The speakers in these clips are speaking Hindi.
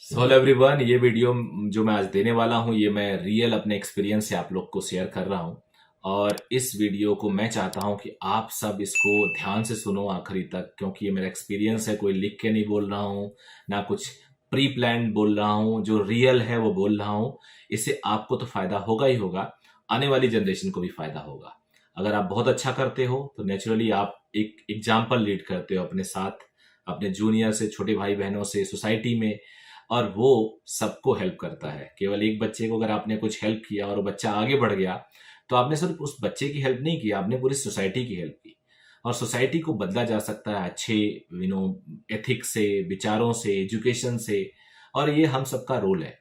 हेलो एवरीवन, ये वीडियो जो मैं आज देने वाला हूँ ये मैं रियल अपने एक्सपीरियंस से आप लोग को शेयर कर रहा हूँ। और इस वीडियो को मैं चाहता हूँ कि आप सब इसको ध्यान से सुनो आखिरी तक, क्योंकि ये मेरा एक्सपीरियंस है। कोई लिख के नहीं बोल रहा हूँ, ना कुछ प्री प्लान बोल रहा हूँ, जो रियल है वो बोल रहा हूँ। इससे आपको तो फायदा होगा ही होगा, आने वाली जनरेशन को भी फायदा होगा। अगर आप बहुत अच्छा करते हो तो नेचुरली आप एक एग्जाम्पल लीड करते हो अपने साथ, अपने जूनियर से, छोटे भाई बहनों से, सोसाइटी में। और वो सबको हेल्प करता है। केवल एक बच्चे को अगर आपने कुछ हेल्प किया और वो बच्चा आगे बढ़ गया, तो आपने सिर्फ उस बच्चे की हेल्प नहीं की, आपने पूरी सोसाइटी की हेल्प की। और सोसाइटी को बदला जा सकता है अच्छे एथिक्स से, विचारों से, एजुकेशन से। और ये हम सबका रोल है।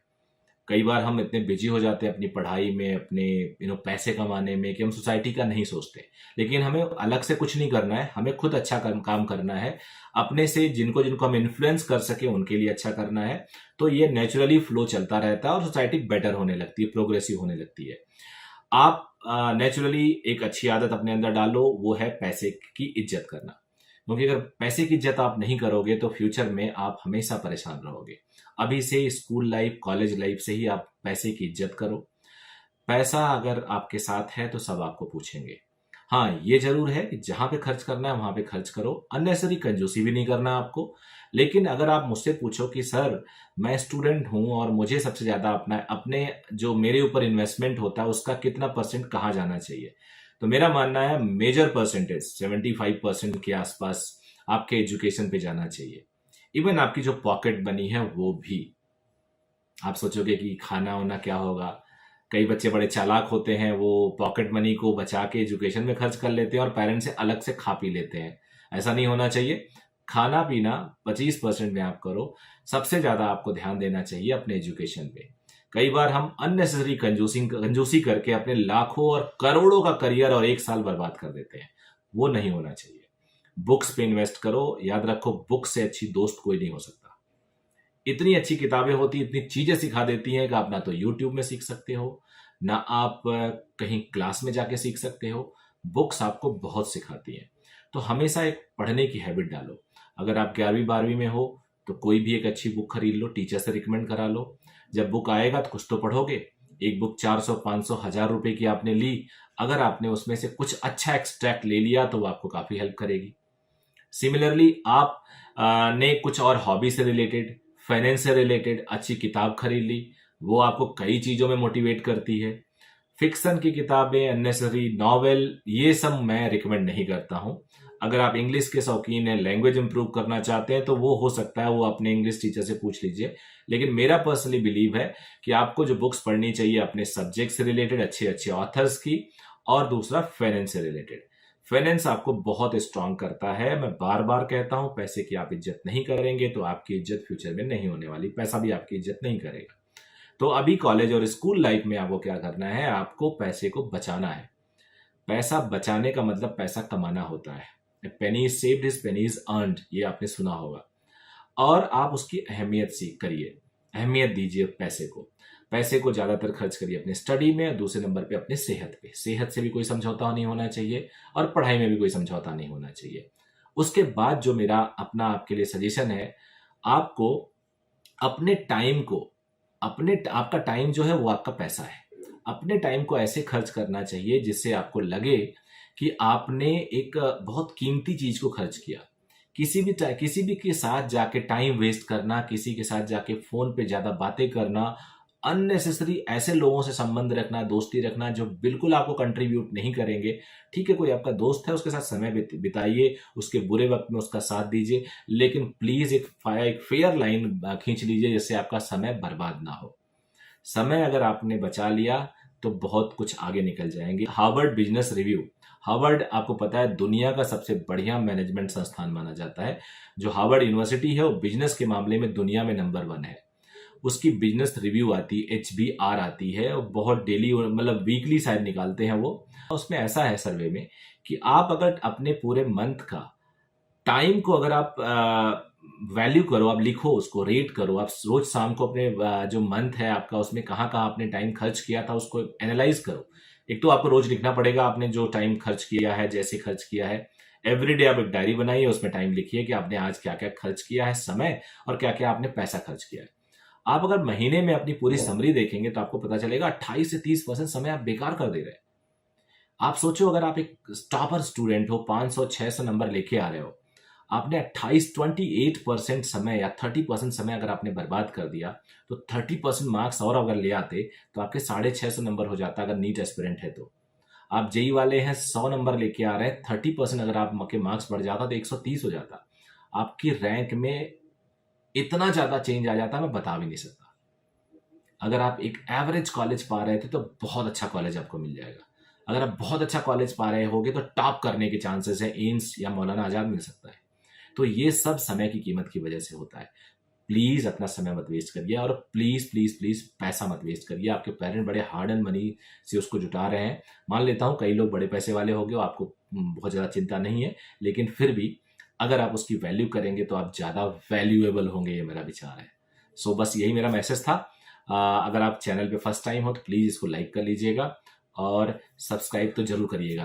कई बार हम इतने बिजी हो जाते हैं अपनी पढ़ाई में, अपने पैसे कमाने में, कि हम सोसाइटी का नहीं सोचते। लेकिन हमें अलग से कुछ नहीं करना है, हमें खुद अच्छा काम करना है। अपने से जिनको जिनको हम इन्फ्लुएंस कर सके उनके लिए अच्छा करना है। तो ये नेचुरली फ्लो चलता रहता है और सोसाइटी बेटर होने लगती है, प्रोग्रेसिव होने लगती है। आप नेचुरली एक अच्छी आदत अपने अंदर डालो, वो है पैसे की इज्जत करना। क्योंकि अगर पैसे की इज्जत आप नहीं करोगे तो फ्यूचर में आप हमेशा परेशान रहोगे। अभी से स्कूल लाइफ, कॉलेज लाइफ से ही आप पैसे की इज्जत करो। पैसा अगर आपके साथ है तो सब आपको पूछेंगे। हाँ, ये जरूर है कि जहां पे खर्च करना है वहां पे खर्च करो, अननेसरी कंजूसी भी नहीं करना आपको। लेकिन अगर आप मुझसे पूछो कि सर, मैं स्टूडेंट हूं और मुझे सबसे ज्यादा अपना अपने जो मेरे ऊपर इन्वेस्टमेंट होता है उसका कितना परसेंट कहाँ जाना चाहिए, तो मेरा मानना है मेजर परसेंटेज 75% के आसपास आपके एजुकेशन पे जाना चाहिए। इवन आपकी जो पॉकेट बनी है वो भी। आप सोचोगे कि खाना वाना क्या होगा। कई बच्चे बड़े चालाक होते हैं, वो पॉकेट मनी को बचा के एजुकेशन में खर्च कर लेते हैं और पेरेंट्स से अलग से खा पी लेते हैं। ऐसा नहीं होना चाहिए। खाना पीना 25% में आप करो। सबसे ज्यादा आपको ध्यान देना चाहिए अपने एजुकेशन पे। कई बार हम अननेसेसरी कंजूसी करके अपने लाखों और करोड़ों का करियर और एक साल बर्बाद कर देते हैं। वो नहीं होना चाहिए। बुक्स पे इन्वेस्ट करो। याद रखो, बुक से अच्छी दोस्त कोई नहीं हो सकता। इतनी अच्छी किताबें होती, इतनी चीजें सिखा देती हैं कि आप ना तो यूट्यूब में सीख सकते हो, ना आप कहीं क्लास में जाके सीख सकते हो। बुक्स आपको बहुत सिखाती हैं। तो हमेशा एक पढ़ने की हैबिट डालो। अगर आप 11वीं 12वीं में हो तो कोई भी एक अच्छी बुक खरीद लो, टीचर से रिकमेंड करा लो। जब बुक आएगा तो कुछ तो पढ़ोगे। एक बुक 400 500 1000 रुपए की आपने ली, अगर आपने उसमें से कुछ अच्छा एक्सट्रैक्ट ले लिया तो वो आपको काफी हेल्प करेगी। सिमिलरली आप ने कुछ और हॉबी से रिलेटेड, फाइनेंस से रिलेटेड अच्छी किताब खरीद ली, वो आपको कई चीजों में मोटिवेट करती है। फिक्शन की किताबें, अननेसरी नॉवेल, ये सब मैं रिकमेंड नहीं करता हूं। अगर आप इंग्लिश के शौकीन हैं, लैंग्वेज इंप्रूव करना चाहते हैं, तो वो हो सकता है, वो अपने इंग्लिश टीचर से पूछ लीजिए। लेकिन मेरा पर्सनली बिलीव है कि आपको जो बुक्स पढ़नी चाहिए अपने सब्जेक्ट से रिलेटेड, अच्छे अच्छे ऑथर्स की। और दूसरा, फाइनेंस से रिलेटेड। फाइनेंस आपको बहुत स्ट्रांग करता है। मैं बार बार कहता हूं, पैसे की आप इज्जत नहीं करेंगे तो आपकी इज्जत फ्यूचर में नहीं होने वाली, पैसा भी आपकी इज्जत नहीं करेगा। तो अभी कॉलेज और स्कूल लाइफ में आपको क्या करना है, आपको पैसे को बचाना है। पैसा बचाने का मतलब पैसा कमाना होता है। Penny is saved is penny is earned, ये आपने सुना होगा। और आप उसकी अहमियत सीख करिए, अहमियत दीजिए पैसे को। पैसे को ज्यादातर खर्च करिए अपने स्टडी में, और दूसरे नंबर पे अपने सेहत पे। सेहत से भी कोई समझौता नहीं होना चाहिए और पढ़ाई में भी कोई समझौता नहीं होना चाहिए। उसके बाद जो मेरा अपना आपके लिए सजेशन है, आपको अपने टाइम को, अपने आपका टाइम जो है वो आपका पैसा है। अपने टाइम को ऐसे खर्च करना चाहिए जिससे आपको लगे कि आपने एक बहुत कीमती चीज को खर्च किया। किसी भी के साथ जाके टाइम वेस्ट करना, किसी के साथ जाके फोन पे ज्यादा बातें करना, अननेसेसरी ऐसे लोगों से संबंध रखना, दोस्ती रखना जो बिल्कुल आपको कंट्रीब्यूट नहीं करेंगे। ठीक है, कोई आपका दोस्त है, उसके साथ समय बिताइए, उसके बुरे वक्त में उसका साथ दीजिए। लेकिन प्लीज एक फेयर लाइन खींच लीजिए जिससे आपका समय बर्बाद ना हो। समय अगर आपने बचा लिया तो बहुत कुछ आगे निकल जाएंगे। हार्वर्ड बिजनेस रिव्यू, हार्वर्ड आपको पता है दुनिया का सबसे बढ़िया मैनेजमेंट संस्थान माना जाता है। जो हार्वर्ड यूनिवर्सिटी है वो बिजनेस के मामले में दुनिया में नंबर 1 है। उसकी बिजनेस रिव्यू आती है, HBR आती है, और बहुत डेली मतलब वीकली शायद निकालते हैं वो। उसमें ऐसा है सर्वे में कि आप अगर अपने पूरे मंथ का टाइम को अगर आप वैल्यू करो, आप लिखो, उसको रेट करो, आप रोज शाम को अपने जो मंथ है आपका उसमें कहाँ कहाँ आपने टाइम खर्च किया था उसको एनालाइज करो। एक तो आपको रोज लिखना पड़ेगा आपने जो टाइम खर्च किया है, जैसे खर्च किया है। एवरीडे आप एक डायरी बनाइए, उसमें टाइम लिखिए कि आपने आज क्या क्या खर्च किया है समय, और क्या क्या आपने पैसा खर्च किया है। आप अगर महीने में अपनी पूरी समरी देखेंगे तो आपको पता चलेगा 28 से 30% समय आप बेकार कर दे रहे हैं। आप सोचो, अगर आप एक टॉपर स्टूडेंट हो, 500-600 नंबर लेके आ रहे हो, आपने 28% समय या 30% समय अगर आपने बर्बाद कर दिया, तो 30% मार्क्स और अगर ले आते तो आपके 650 नंबर हो जाता अगर नीट एस्पिरेंट है तो। आप जेई वाले हैं, 100 नंबर लेके आ रहे हैं, 30% अगर आपके मार्क्स बढ़ जाता तो 130 हो जाता। आपकी रैंक में इतना ज्यादा चेंज आ जाता, मैं बता भी नहीं सकता। अगर आप एक एवरेज कॉलेज पा रहे थे तो बहुत अच्छा कॉलेज आपको मिल जाएगा। अगर आप बहुत अच्छा कॉलेज पा रहे होगे तो टॉप करने के चांसेस है, एम्स या मौलाना आजाद मिल सकता है। तो ये सब समय की कीमत की वजह से होता है। प्लीज अपना समय मत वेस्ट करिए, और प्लीज प्लीज प्लीज पैसा मत वेस्ट करिए। आपके पेरेंट बड़े हार्ड एंड मनी से उसको जुटा रहे हैं। मान लेता हूं कई लोग बड़े पैसे वाले होंगे, आपको बहुत ज्यादा चिंता नहीं है, लेकिन फिर भी अगर आप उसकी वैल्यू करेंगे तो आप ज्यादा वैल्यूएबल होंगे, ये मेरा विचार है। सो बस यही मेरा मैसेज था। अगर आप चैनल पे फर्स्ट टाइम हो तो प्लीज इसको लाइक कर लीजिएगा और सब्सक्राइब तो जरूर करिएगा।